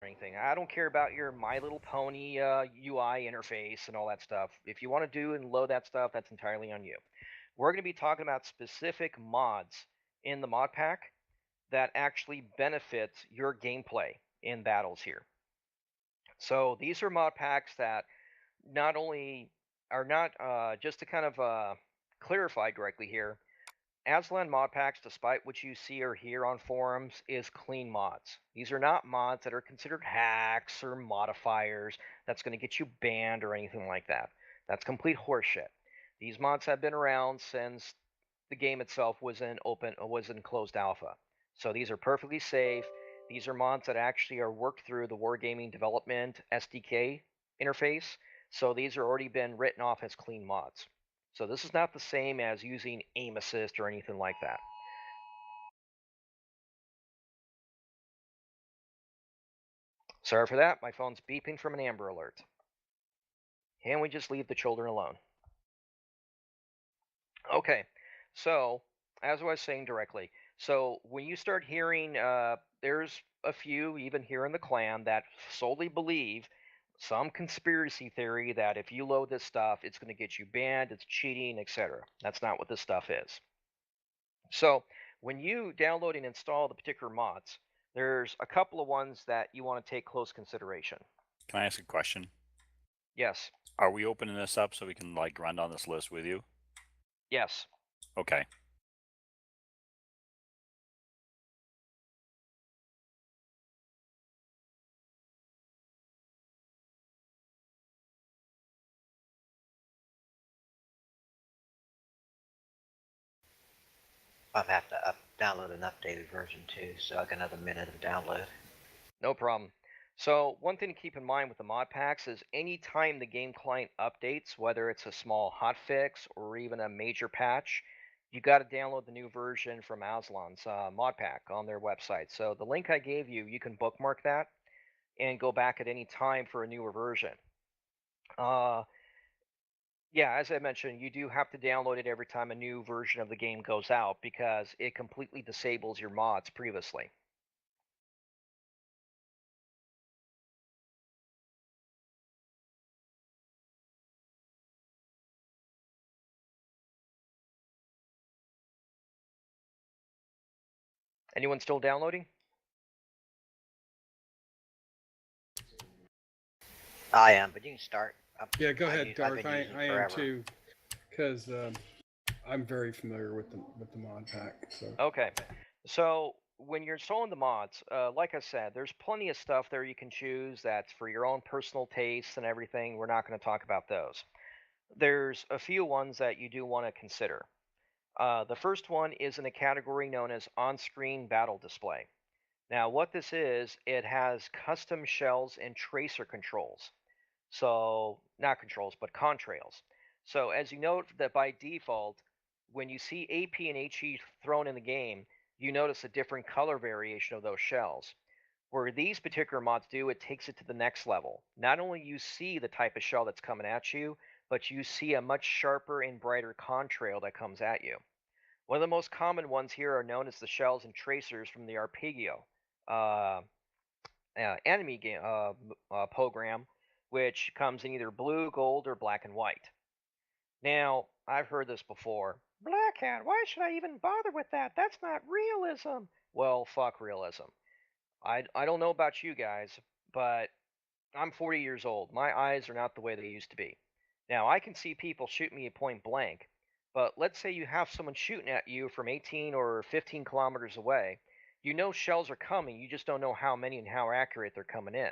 anything. I don't care about your My Little Pony UI interface and all that stuff. If you want to do and load that stuff, that's entirely on you. We're going to be talking about specific mods in the mod pack that actually benefit your gameplay in battles here. So these are mod packs that not only are not just to kind of clarify directly here. Aslan mod packs, despite what you see or hear on forums, is clean mods. These are not mods that are considered hacks or modifiers that's going to get you banned or anything like that. That's complete horseshit. These mods have been around since the game itself was in closed alpha. So these are perfectly safe. These are mods that actually are worked through the Wargaming Development SDK interface. So these are already been written off as clean mods. So this is not the same as using aim assist or anything like that. Sorry for that. My phone's beeping from an Amber Alert. Can we just leave the children alone? Okay. So, as I was saying directly, so when you start hearing, there's a few, even here in the clan, that solely believe some conspiracy theory that if you load this stuff, it's going to get you banned, it's cheating, etc. That's not what this stuff is. So, when you download and install the particular mods, there's a couple of ones that you want to take close consideration. Can I ask a question? Yes. Are we opening this up so we can like run down this list with you? Yes. Okay. I'll have to download an updated version too, so I got another minute of download. No problem. So one thing to keep in mind with the mod packs is anytime the game client updates, whether it's a small hotfix or even a major patch, you got to download the new version from Aslan's mod pack on their website. So the link I gave you, you can bookmark that and go back at any time for a newer version. Uh, yeah, as I mentioned, you do have to download it every time a new version of the game goes out because it completely disables your mods previously. Anyone still downloading? I am, but you can start. Yeah, go ahead, I've Dark. been I, using it I am forever. too, because I'm very familiar with the mod pack. So Okay. So when you're installing the mods, like I said, there's plenty of stuff there you can choose that's for your own personal tastes and everything. We're not going to talk about those. There's a few ones that you do want to consider. The first one is in a category known as on-screen battle display. Now, what this is, it has custom shells and tracer controls. So, not controls, but contrails. So, as you note that by default, when you see AP and HE thrown in the game, you notice a different color variation of those shells. Where these particular mods do, it takes it to the next level. Not only you see the type of shell that's coming at you, but you see a much sharper and brighter contrail that comes at you. One of the most common ones here are known as the shells and tracers from the Arpeggio uh, enemy game program, which comes in either blue, gold, or black and white. Now, I've heard this before. Black Hat, why should I even bother with that? That's not realism. Well, fuck realism. I don't know about you guys, but I'm 40 years old. My eyes are not the way they used to be. Now, I can see people shoot me at point blank, but let's say you have someone shooting at you from 18 or 15 kilometers away. You know shells are coming, you just don't know how many and how accurate they're coming in.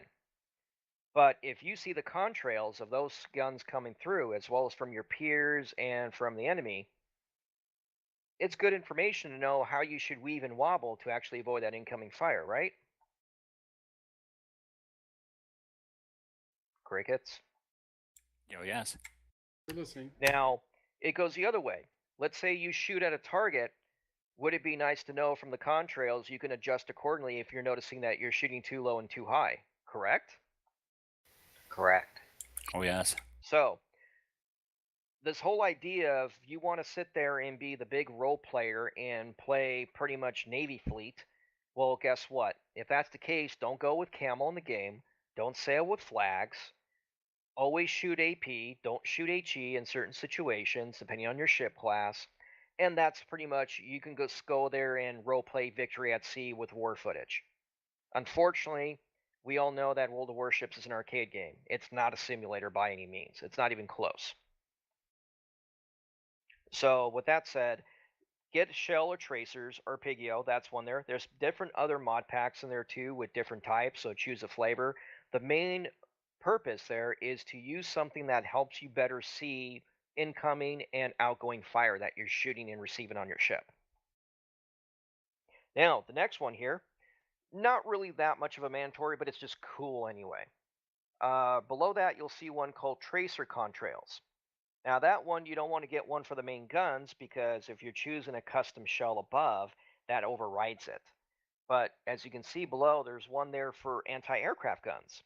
But if you see the contrails of those guns coming through, as well as from your peers and from the enemy, it's good information to know how you should weave and wobble to actually avoid that incoming fire, right? Crickets. Oh yes. you're listening. Now, it goes the other way. Let's say you shoot at a target. Would it be nice to know from the contrails you can adjust accordingly if you're noticing that you're shooting too low and too high, correct? Correct. Oh yes. So, this whole idea of you want to sit there and be the big role player and play pretty much Navy fleet, Well, guess what? If that's the case, don't go with camel in the game. Don't sail with flags. Always shoot AP. Don't shoot HE in certain situations, depending on your ship class. And that's pretty much, you can just go there and roleplay Victory at Sea with war footage. Unfortunately, we all know that World of Warships is an arcade game. It's not a simulator by any means. It's not even close. So, with that said, get Shell or Tracers or Pigio. That's one there. There's different other mod packs in there too with different types, so choose a flavor. The main purpose there is to use something that helps you better see incoming and outgoing fire that you're shooting and receiving on your ship. Now, the next one here, not really that much of a mandatory, but it's just cool anyway. Below that, you'll see one called Tracer Contrails. Now, that one, you don't want to get one for the main guns because if you're choosing a custom shell above, that overrides it. But as you can see below, there's one there for anti-aircraft guns.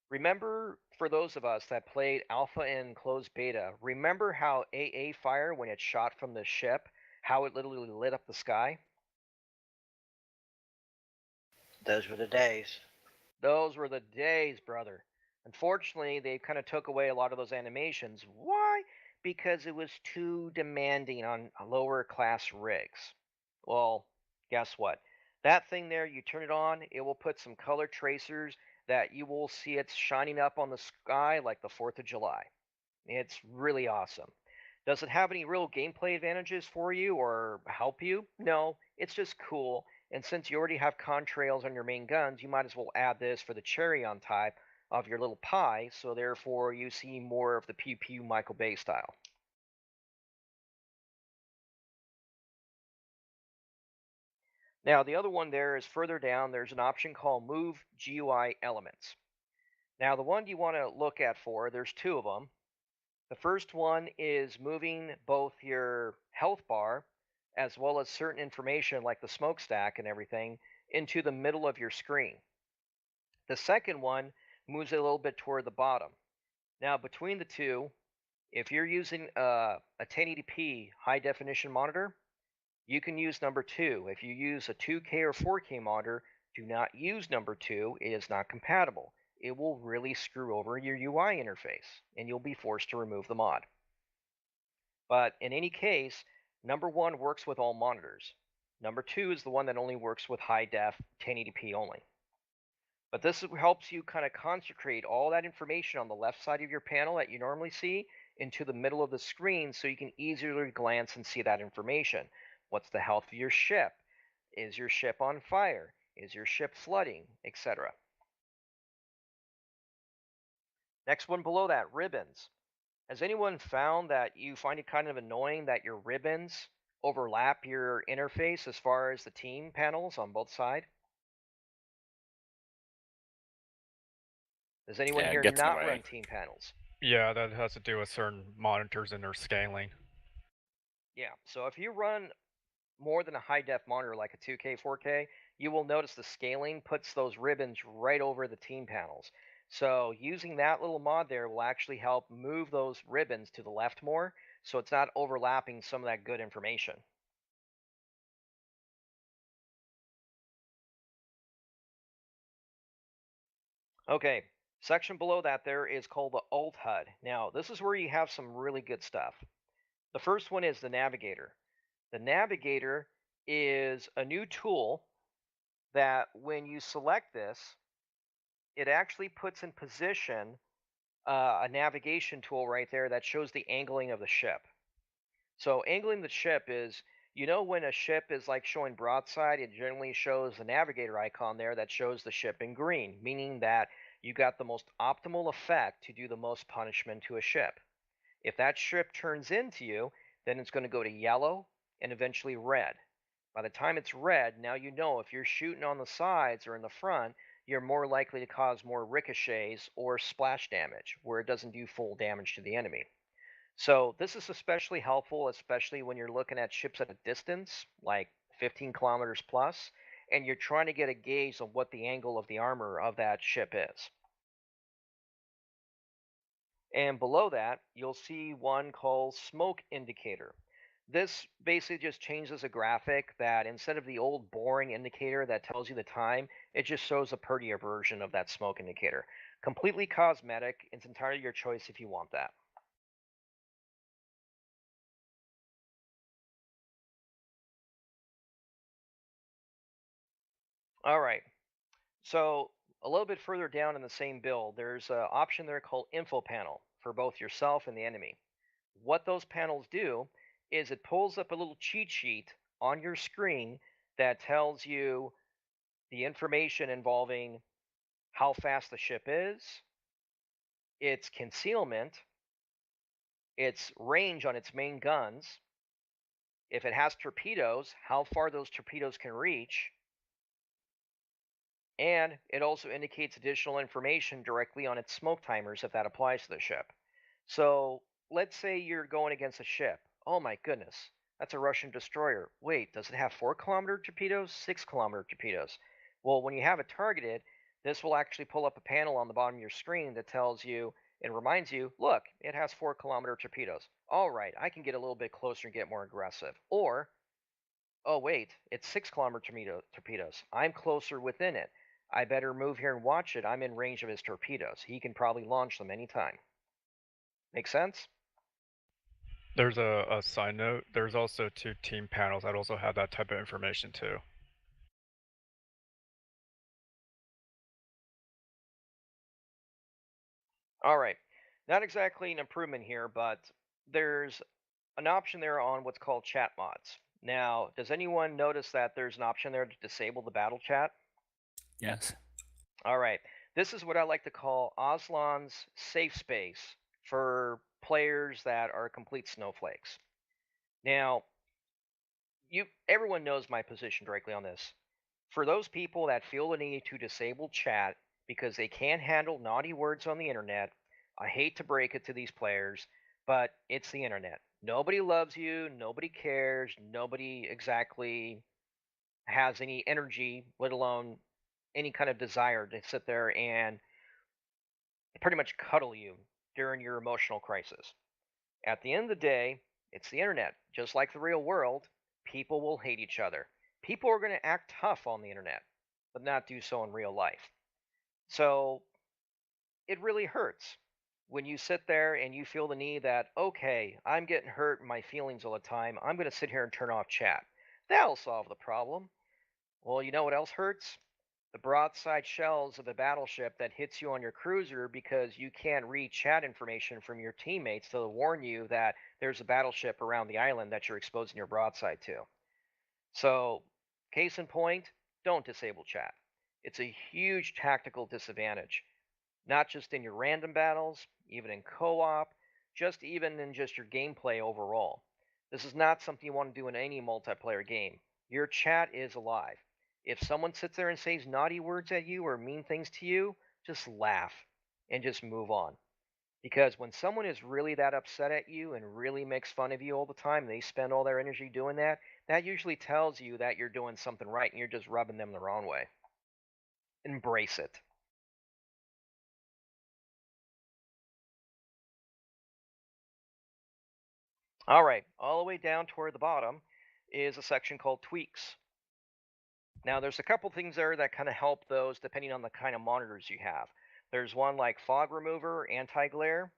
Remember, for those of us that played Alpha and Closed Beta, remember how AA fire, when it shot from the ship, how it literally lit up the sky? Those were the days. Those were the days, brother. Unfortunately, they kind of took away a lot of those animations. Why? Because it was too demanding on lower class rigs. Well, guess what? That thing there, you turn it on, it will put some color tracers that you will see it's shining up on the sky like the 4th of July. It's really awesome. Does it have any real gameplay advantages for you or help you? No, it's just cool. And since you already have contrails on your main guns, you might as well add this for the cherry on top of your little pie, so therefore you see more of the pew pew Michael Bay style. Now, the other one there is further down, there's an option called Move GUI Elements. Now, the one you want to look at for, there's two of them. The first one is moving both your health bar as well as certain information like the smokestack and everything into the middle of your screen. The second one moves it a little bit toward the bottom. Now, between the two, if you're using a 1080p high definition monitor, you can use number two. If you use a 2K or 4K monitor, do not use number two. It is not compatible. It will really screw over your UI interface, and you'll be forced to remove the mod. But in any case, number one works with all monitors. Number two is the one that only works with high def 1080p only. But this helps you kind of concentrate all that information on the left side of your panel that you normally see into the middle of the screen so you can easily glance and see that information. What's the health of your ship? Is your ship on fire? Is your ship flooding? Etc. Next one below that, ribbons. Has anyone found that you find it kind of annoying that your ribbons overlap your interface as far as the team panels on both sides? Does anyone Yeah, it here gets in the not way. run team panels? Yeah, that has to do with certain monitors and their scaling. Yeah, so if you run more than a high def monitor like a 2K, 4K, you will notice the scaling puts those ribbons right over the team panels. So using that little mod there will actually help move those ribbons to the left more, so it's not overlapping some of that good information. Okay, section below that there is called the alt HUD. Now, this is where you have some really good stuff. The first one is the navigator. The navigator is a new tool that when you select this, it actually puts in position a navigation tool right there that shows the angling of the ship. So angling the ship is, you know, when a ship is like showing broadside, it generally shows the navigator icon there that shows the ship in green, meaning that you got the most optimal effect to do the most punishment to a ship. If that ship turns into you, then it's going to go to yellow and eventually red. By the time it's red, now you know if you're shooting on the sides or in the front, you're more likely to cause more ricochets or splash damage, where it doesn't do full damage to the enemy. So this is especially helpful, especially when you're looking at ships at a distance, like 15 kilometers plus, and you're trying to get a gauge of what the angle of the armor of that ship is. And below that, you'll see one called Smoke Indicator. This basically just changes a graphic that instead of the old boring indicator that tells you the time, it just shows a prettier version of that smoke indicator. Completely cosmetic. It's entirely your choice if you want that. All right. So a little bit further down in the same build, there's an option there called Info Panel for both yourself and the enemy. What those panels do is it pulls up a little cheat sheet on your screen that tells you the information involving how fast the ship is, its concealment, its range on its main guns, if it has torpedoes, how far those torpedoes can reach, and it also indicates additional information directly on its smoke timers if that applies to the ship. So let's say you're going against a ship. Oh my goodness, that's a Russian destroyer. Wait, does it have 4-kilometer torpedoes? 6-kilometer torpedoes? Well, when you have it targeted, this will actually pull up a panel on the bottom of your screen that tells you and reminds you, look, it has 4-kilometer torpedoes. All right, I can get a little bit closer and get more aggressive. Or, oh wait, it's 6-kilometer torpedoes. I'm closer within it. I better move here and watch it. I'm in range of his torpedoes. He can probably launch them anytime. Make sense? There's a side note. There's also 2 team panels that also have that type of information too. All right. Not exactly an improvement here, but there's an option there on what's called chat mods. Now, does anyone notice that there's an option there to disable the battle chat? Yes. All right. This is what I like to call Aslan's safe space for players that are complete snowflakes. Now, everyone knows my position directly on this. For those people that feel the need to disable chat because they can't handle naughty words on the internet, I hate to break it to these players, but it's the internet. Nobody loves you, nobody cares, nobody exactly has any energy, let alone any kind of desire to sit there and pretty much cuddle you during your emotional crisis. At the end of the day, it's the internet. Just like the real world, people will hate each other. People are going to act tough on the internet, but not do so in real life. So it really hurts when you sit there and you feel the need that, okay, I'm getting hurt in my feelings all the time. I'm going to sit here and turn off chat. That'll solve the problem. Well, you know what else hurts? The broadside shells of a battleship that hits you on your cruiser because you can't read chat information from your teammates to warn you that there's a battleship around the island that you're exposing your broadside to. So, case in point, don't disable chat. It's a huge tactical disadvantage, not just in your random battles, even in co op, just even in just your gameplay overall. This is not something you want to do in any multiplayer game. Your chat is alive. If someone sits there and says naughty words at you or mean things to you, just laugh and just move on. Because when someone is really that upset at you and really makes fun of you all the time, and they spend all their energy doing that, that usually tells you that you're doing something right and you're just rubbing them the wrong way. Embrace it. All right, all the way down toward the bottom is a section called tweaks. Now, there's a couple things there that kind of help those depending on the kind of monitors you have. There's one like fog remover, anti-glare.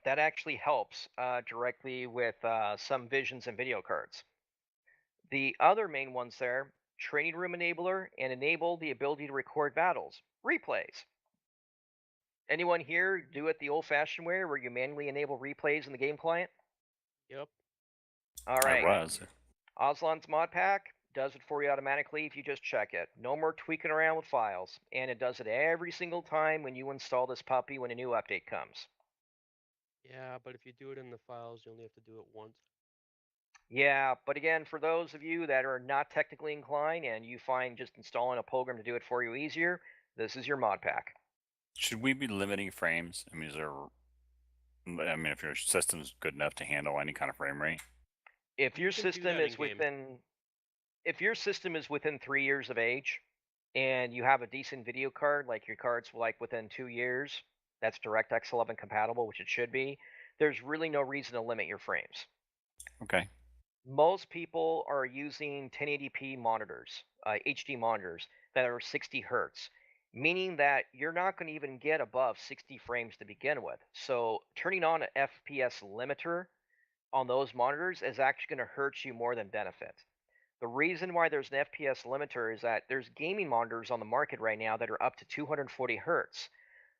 That actually helps directly with some visions and video cards. The other main ones there, training room enabler and enable the ability to record battles, replays. Anyone here do it the old-fashioned way where you manually enable replays in the game client? Yep. All I right. was. Aslan's mod pack does it for you automatically if you just check it. No more tweaking around with files. And it does it every single time when you install this puppy when a new update comes. Yeah, but if you do it in the files, you only have to do it once. Yeah, but again, for those of you that are not technically inclined and you find just installing a program to do it for you easier, this is your mod pack. Should we be limiting frames? I mean, if your system's good enough to handle any kind of frame rate? If You your can do system that is in-game. within 3 years of age and you have a decent video card, like your card's like within 2 years, that's DirectX 11 compatible, which it should be, there's really no reason to limit your frames. Okay. Most people are using 1080p monitors, HD monitors that are 60 hertz, meaning that you're not going to even get above 60 frames to begin with. So turning on an FPS limiter on those monitors is actually going to hurt you more than benefit. The reason why there's an FPS limiter is that there's gaming monitors on the market right now that are up to 240 hertz.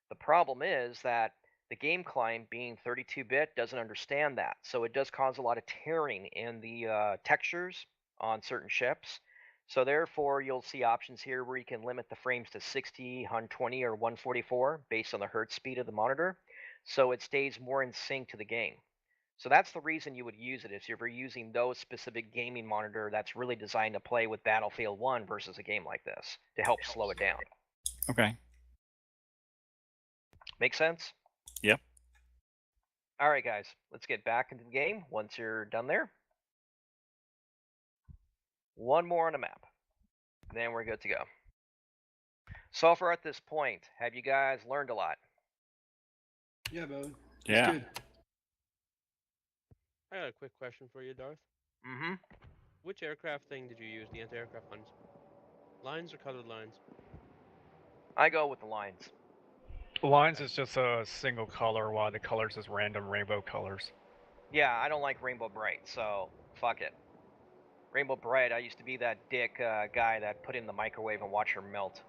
The problem is that the game client, being 32-bit, doesn't understand that. So it does cause a lot of tearing in the textures on certain chips. So therefore, you'll see options here where you can limit the frames to 60, 120, or 144 based on the hertz speed of the monitor. So it stays more in sync to the game. So that's the reason you would use it, if you're using those specific gaming monitor that's really designed to play with Battlefield 1 versus a game like this to help slow it down. Okay. Make sense? Yep. All right, guys, let's get back into the game once you're done there. One more on the map, then we're good to go. So far at this point, have you guys learned a lot? Yeah, Bo. Yeah. Good. I got a quick question for you, Darth. Mm-hmm. Which aircraft thing did you use, the anti-aircraft lines? Lines or colored lines? I go with the lines. Lines is just a single color, while the colors is random rainbow colors. Yeah, I don't like Rainbow Bright, so fuck it. Rainbow Bright, I used to be that dick guy that put in the microwave and watch her melt.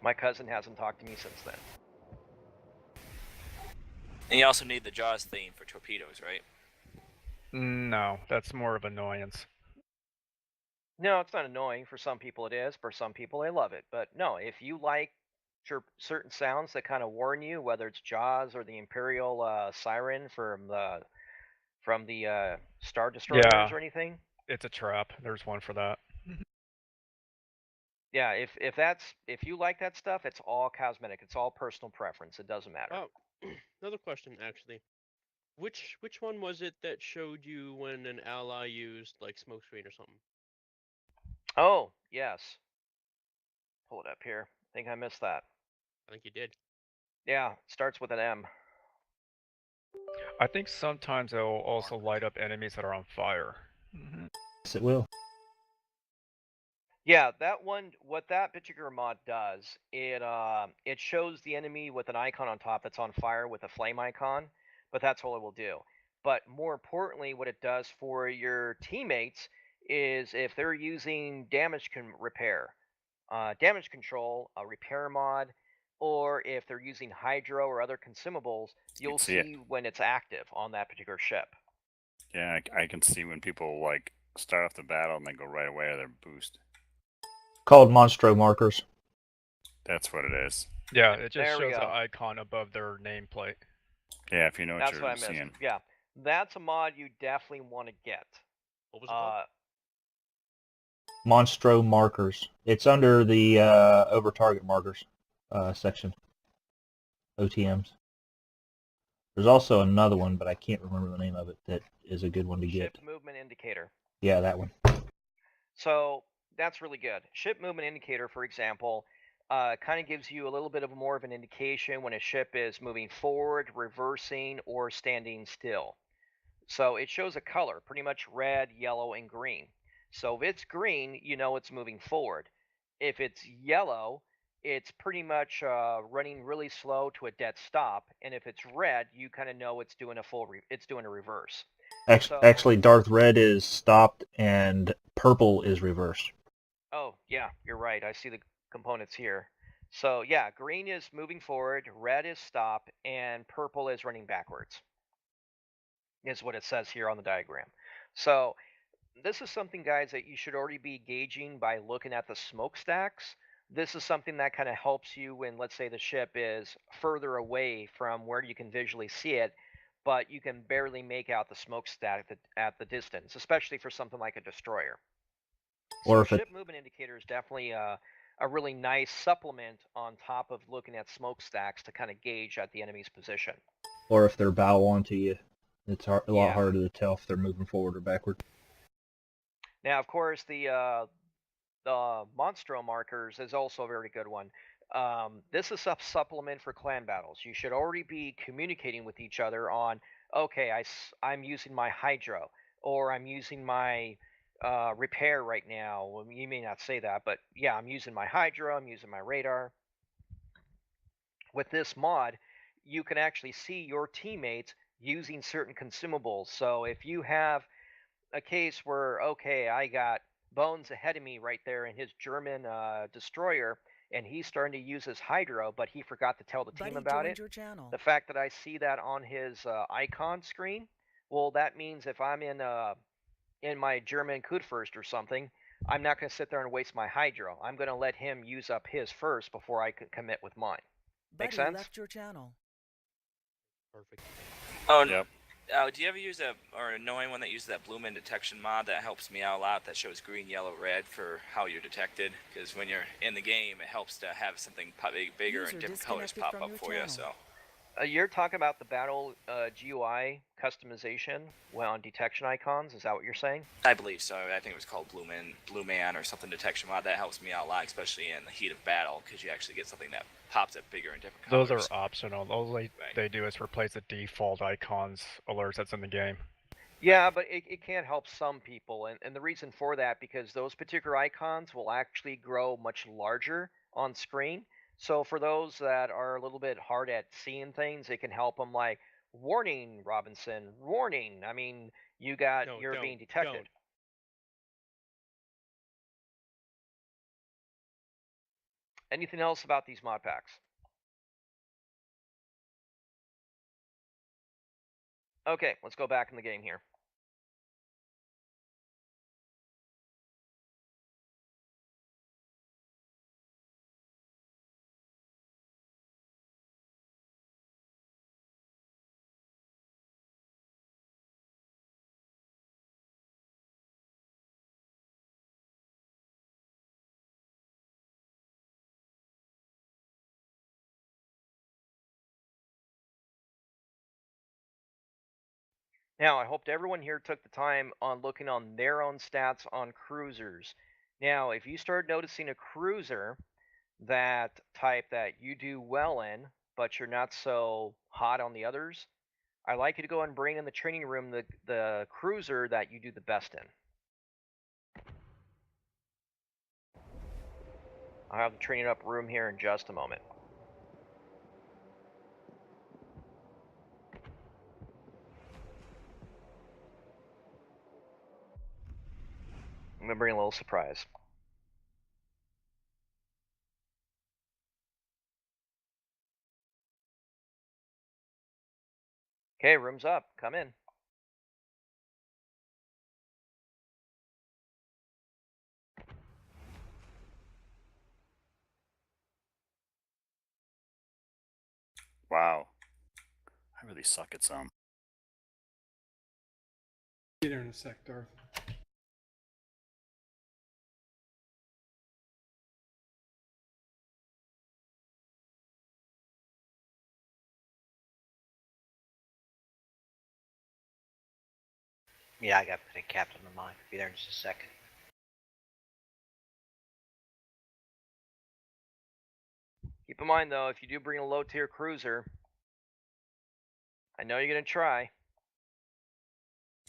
My cousin hasn't talked to me since then. And you also need the Jaws theme for torpedoes, right? No, that's more of annoyance. No, it's not annoying. For some people it is. For some people they love it. But no, if you like certain sounds that kind of warn you, whether it's Jaws or the Imperial siren from the Star Destroyers Yeah. or anything. It's a trap. There's one for that. Yeah, if you like that stuff, it's all cosmetic. It's all personal preference. It doesn't matter. Oh, another question actually. Which one was it that showed you when an ally used like smokescreen or something? Oh, yes. Pull it up here. I think I missed that. I think you did. Yeah, it starts with an M. I think sometimes it will also light up enemies that are on fire. Yes, it will. Yeah, that one. What that particular mod does, it shows the enemy with an icon on top that's on fire with a flame icon, but that's all it will do. But more importantly, what it does for your teammates is if they're using damage control, a repair mod, or if they're using hydro or other consumables, you'll see it. see when it's active on that particular ship. Yeah, I can see when people like start off the battle and then go right away to their boost. Called Monstro markers. That's what it is. Yeah, it just There we shows an go. icon above their nameplate. Yeah, if you know what That's you're what I missed. seeing. Yeah, that's a mod you definitely want to get. What was it called? Monstro markers. It's under the over target markers section. OTMs. There's also another one, but I can't remember the name of it, that is a good one to get. Ship movement indicator. Yeah, that one. So that's really good. Ship movement indicator, for example, kind of gives you a little bit of more of an indication when a ship is moving forward, reversing, or standing still. So it shows a color, pretty much red, yellow, and green. So if it's green, you know it's moving forward. If it's yellow, it's pretty much running really slow to a dead stop. And if it's red, you kind of know it's doing a reverse. So- Actually, Darth Red is stopped and purple is reversed. Oh, yeah, you're right. I see the components here. So yeah, green is moving forward, red is stop, and purple is running backwards. Is what it says here on the diagram. So this is something, guys, that you should already be gauging by looking at the smokestacks. This is something that kind of helps you when, let's say, the ship is further away from where you can visually see it, but you can barely make out the smokestack at the distance, especially for something like a destroyer. Or So if it- ship movement indicator is definitely a really nice supplement on top of looking at smokestacks to kind of gauge at the enemy's position. Or if they're bow onto you, it's a lot Yeah. harder to tell if they're moving forward or backward. Now, of course, the Monstro markers is also a very good one. This is a supplement for clan battles. You should already be communicating with each other on, okay, I'm using my Hydro, or I'm using my repair right now. Well, you may not say that, but yeah, I'm using my Hydro, I'm using my radar. With this mod, you can actually see your teammates using certain consumables. So if you have a case where, okay, I got Bones ahead of me right there in his German destroyer, and he's starting to use his Hydro, but he forgot to tell the team Buddy about joined it. your channel. The fact that I see that on his icon screen, well, that means if I'm in my German Kurfürst or something, I'm not going to sit there and waste my Hydro. I'm going to let him use up his first before I can commit with mine. Make Buddy sense? left your channel. Perfect. Oh, Yep. do you ever use or know anyone that uses that Bloom-In detection mod that helps me out a lot? That shows green, yellow, red for how you're detected. Because when you're in the game, it helps to have something bigger User and different colors disconnected pop from up your for you. channel. So You're talking about the battle GUI customization on detection icons. Is that what you're saying? I believe so. I think it was called Blue Man or something detection mod. That helps me out a lot, especially in the heat of battle, because you actually get something that pops up bigger and different colors. Those are optional. All they do is replace the default icons alerts that's in the game. Yeah, but it can help some people, and the reason for that, because those particular icons will actually grow much larger on screen. So for those that are a little bit hard at seeing things, it can help them, like, warning, Robinson, warning. I mean, No, you're don't, being detected. don't. Anything else about these mod packs? Okay, let's go back in the game here. Now, I hope everyone here took the time on looking on their own stats on cruisers. Now, if you start noticing a cruiser that type that you do well in, but you're not so hot on the others, I'd like you to go and bring in the training room the cruiser that you do the best in. I'll have the training up room here in just a moment. I'm going to bring a little surprise. Okay, room's up. Come in. Wow. I really suck at some. Get her in a sec, Darth. Yeah, I got put a captain on mine. Be there in just a second. Keep in mind, though, if you do bring a low-tier cruiser, I know you're going to try.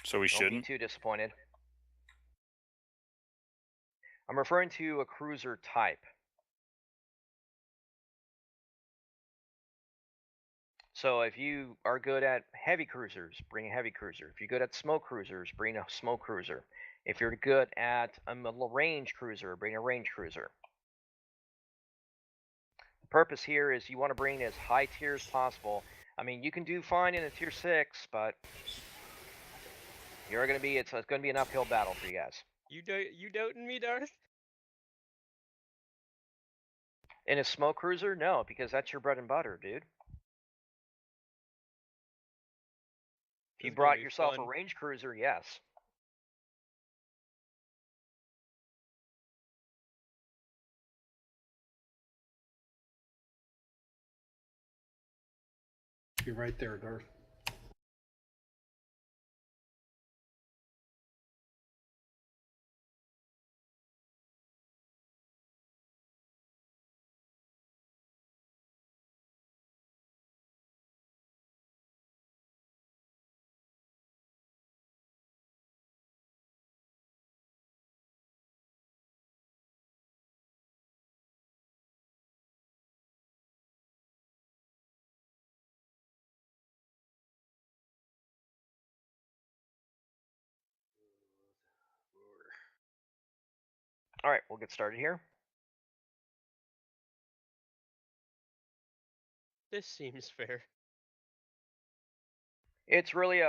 So we Don't be shouldn't? too disappointed. I'm referring to a cruiser type. So if you are good at heavy cruisers, bring a heavy cruiser. If you're good at smoke cruisers, bring a smoke cruiser. If you're good at a range cruiser, bring a range cruiser. The purpose here is you want to bring as high tier as possible. I mean, you can do fine in a tier 6, but you're going to be it's going to be an uphill battle for you guys. You doubting me, Darth? In a smoke cruiser, no, because that's your bread and butter, dude. If you This is gonna brought be yourself a fun. range cruiser, yes. Be right there, Darth. All right, we'll get started here. This seems fair. It's really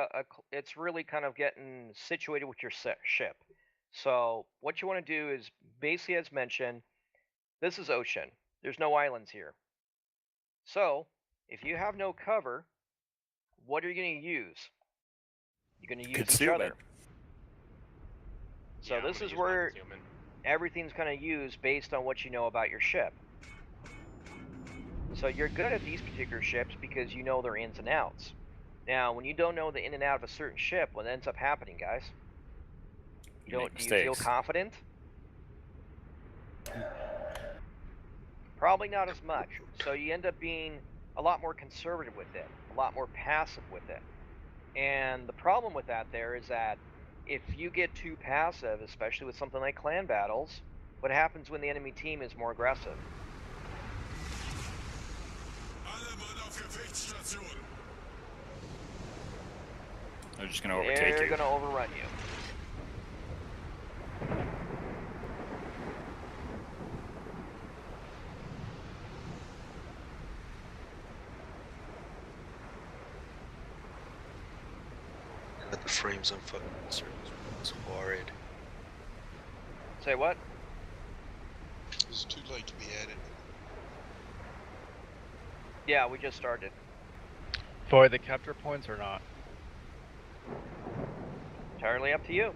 it's really kind of getting situated with your ship. So what you want to do is basically, as mentioned, this is ocean. There's no islands here. So if you have no cover, what are you going to use? You're going to use each Concealment. other. So Yeah, I'm this gonna is use my where concealment. everything's going to use based on what you know about your ship. So you're good at these particular ships because you know their ins and outs. Now, when you don't know the in and out of a certain ship, what ends up happening, guys? You make Do you feel mistakes. confident? Probably not as much. So you end up being a lot more conservative with it, a lot more passive with it. And the problem with that there is that if you get too passive, especially with something like clan battles, what happens when the enemy team is more aggressive? They're just gonna overtake They're you. going to overrun you. Got the frames on fucking circles. It's horrid. Say what? It's too late to be added. Yeah, we just started. Void the capture points or not? Entirely up to you.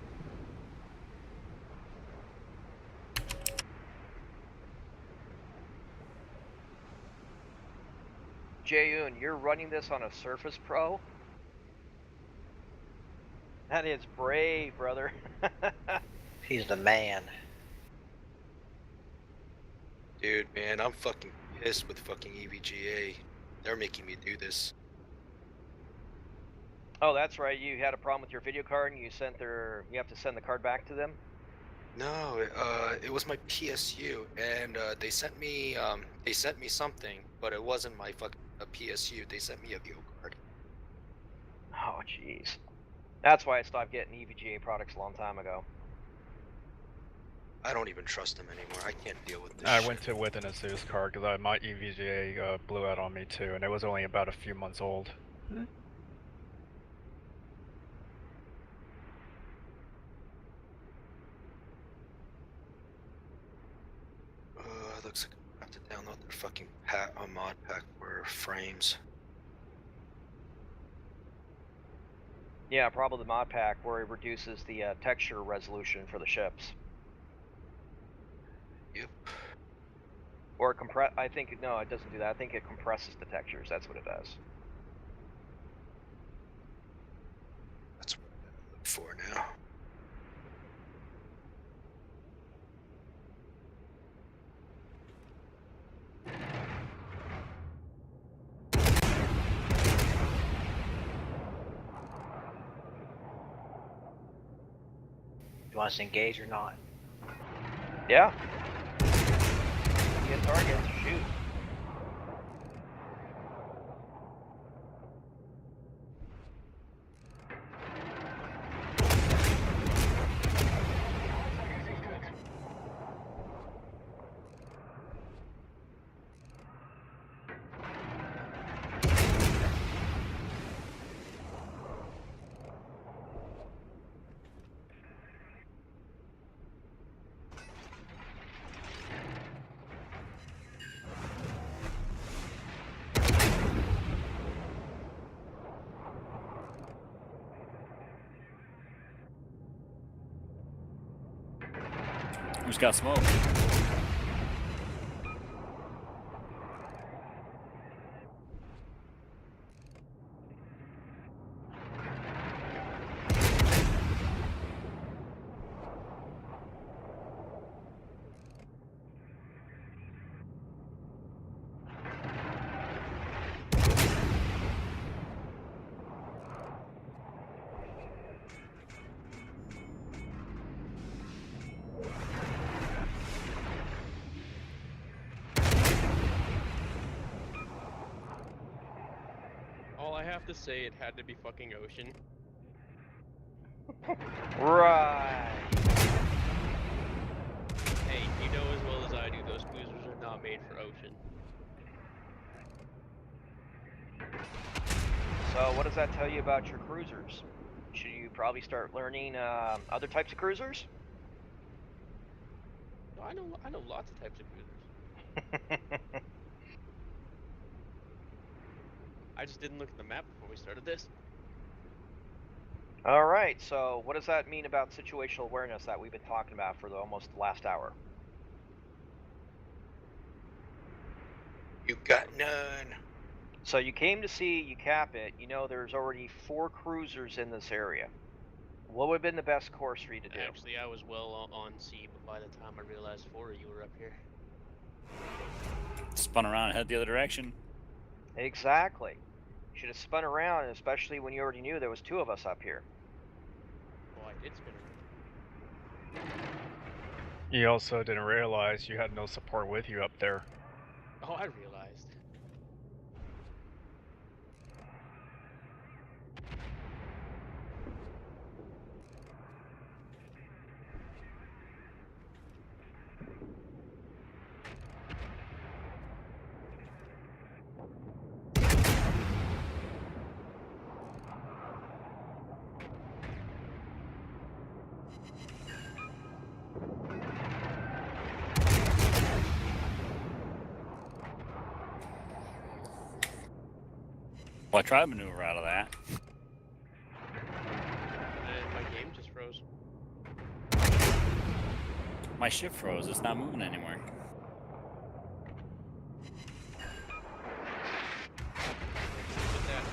Jaeyoon, you're running this on a Surface Pro? That is brave, brother. He's the man. Dude, man, I'm fucking pissed with fucking EVGA. They're making me do this. Oh, that's right. You had a problem with your video card, and you have to send the card back to them. No, it was my PSU, and they sent me something, but it wasn't my fucking PSU. They sent me a view card. Oh, jeez. That's why I stopped getting EVGA products a long time ago. I don't even trust them anymore. I can't deal with this. I shit. went to with an Asus card because my EVGA blew out on me too, and it was only about a few months old. Looks like I have to download their fucking mod pack for frames. Yeah, probably the mod pack where it reduces the texture resolution for the ships. Yep. Or I think, no, it doesn't do that. I think it compresses the textures. That's what it does. That's what I gotta look for now. You want us to engage or not? Yeah. Get targets, shoot. Who's got smoke? All I have to say, it had to be fucking ocean. Right. Hey, you know as well as I do, those cruisers are not made for ocean. So, what does that tell you about your cruisers? Should you probably start learning other types of cruisers? No, I know lots of types of cruisers. I just didn't look at the map before we started this. All right. So, what does that mean about situational awareness that we've been talking about for almost the last hour? You got none. So, you came to see you cap it. You know, there's already 4 cruisers in this area. What would have been the best course for you to do? Actually, I was well on sea by the time I realized 4 of you were up here. Spun around and head the other direction. Exactly. You should have spun around, especially when you already knew there was 2 of us up here. Well, I did spin around. You also didn't realize you had no support with you up there. Oh, I realized. Well, I tried to maneuver out of that. And my game just froze. My ship froze. It's not moving anymore. Did that.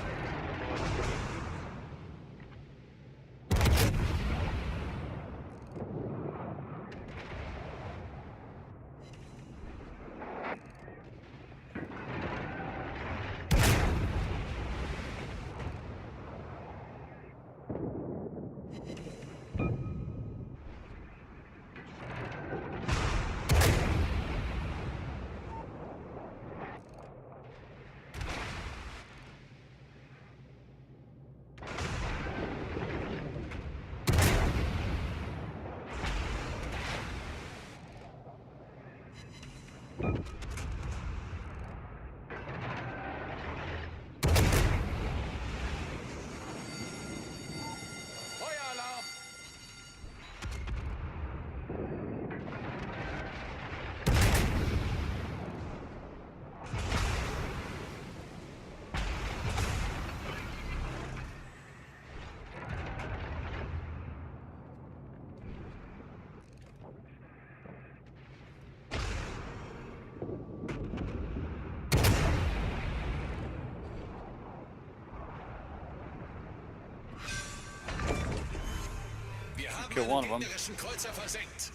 Kill one of them. Kreuzer versenkt.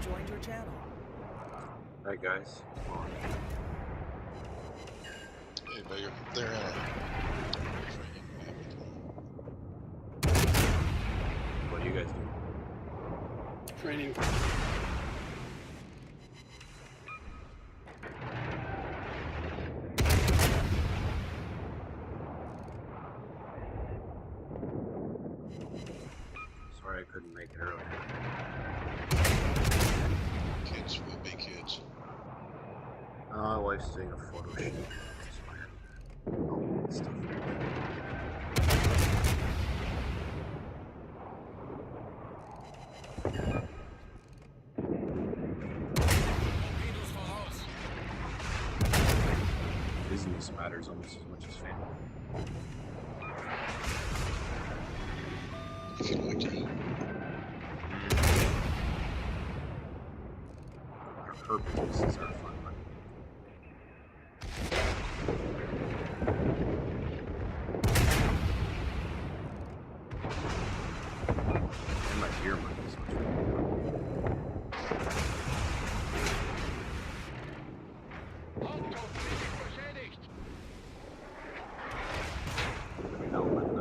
Joined your channel. Alright guys. Hey, but they're in a What do you guys do? Training. make it early. Kids will be kids. My wife's doing a photo shoot. That's why I'm helping with stuff. Business matters almost as much as family. If you like to. Her business is our fun. And my beer money is much Let me know when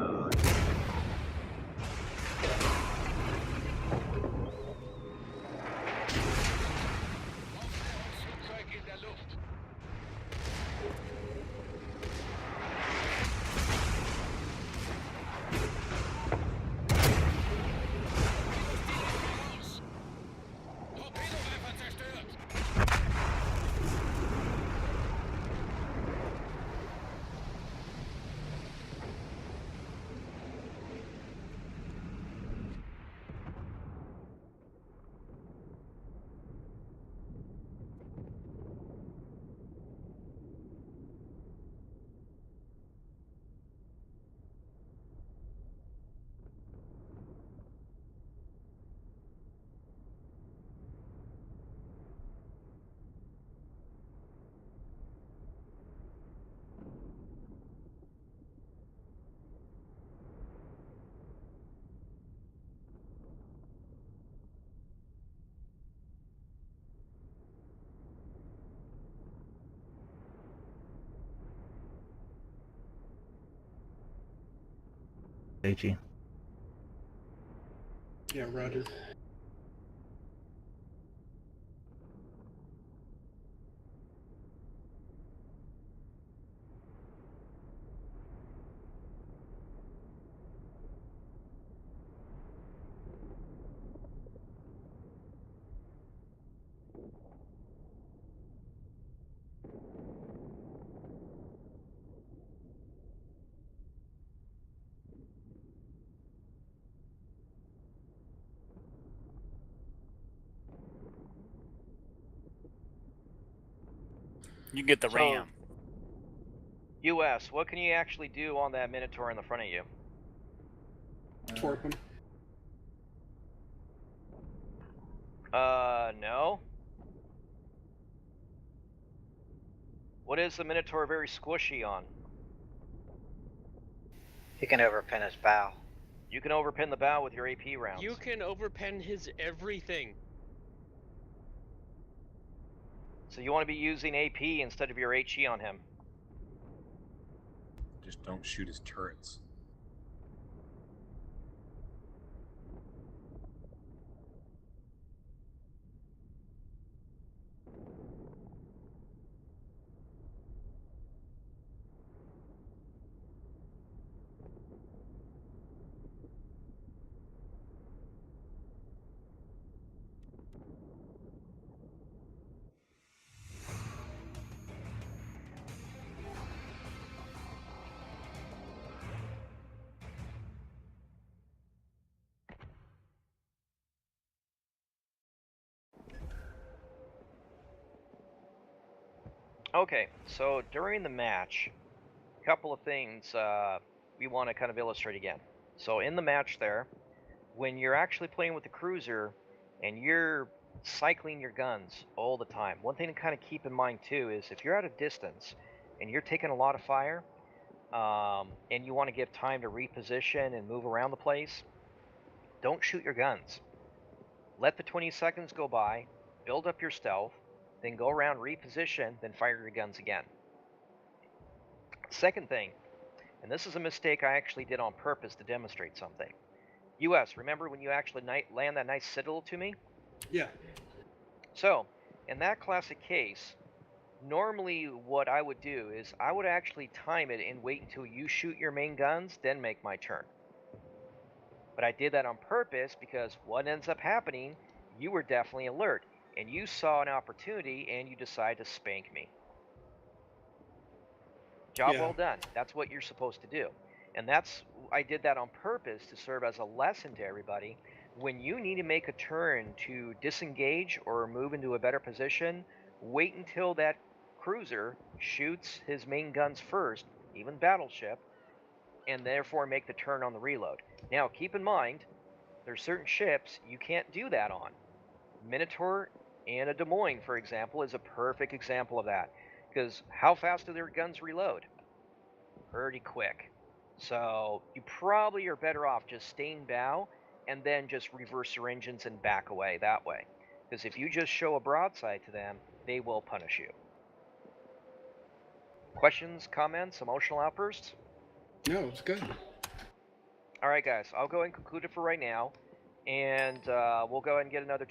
HE. Yeah, Roger. You get the So- RAM. US, what can you actually do on that Minotaur in the front of you? Torp him. No. What is the Minotaur very squishy on? He can overpin his bow. You can overpin the bow with your AP rounds. You can overpen his everything. So you want to be using AP instead of your HE on him. just don't shoot his turrets. Okay, so during the match, a couple of things we want to kind of illustrate again. So in the match there, when you're actually playing with the cruiser and you're cycling your guns all the time, one thing to kind of keep in mind too is if you're at a distance and you're taking a lot of fire and you want to give time to reposition and move around the place, don't shoot your guns. Let the 20 seconds go by, build up your stealth, then go around, reposition, then fire your guns again. Second thing, and this is a mistake I actually did on purpose to demonstrate something. US, remember when you actually land that nice citadel to me? Yeah. So, in that classic case, normally what I would do is I would actually time it and wait until you shoot your main guns, then make my turn. But I did that on purpose because what ends up happening, you were definitely alert, and you saw an opportunity and you decided to spank me. Job Yeah. well done. That's what you're supposed to do. And I did that on purpose to serve as a lesson to everybody. When you need to make a turn to disengage or move into a better position, wait until that cruiser shoots his main guns first, even battleship, and therefore make the turn on the reload. Now, keep in mind, there's certain ships you can't do that on. Minotaur and a Des Moines, for example, is a perfect example of that. Because how fast do their guns reload? Pretty quick. So you probably are better off just staying bow and then just reverse your engines and back away that way. Because if you just show a broadside to them, they will punish you. Questions, comments, emotional outbursts? No, it's good. All right, guys, I'll go ahead and conclude it for right now. And we'll go ahead and get another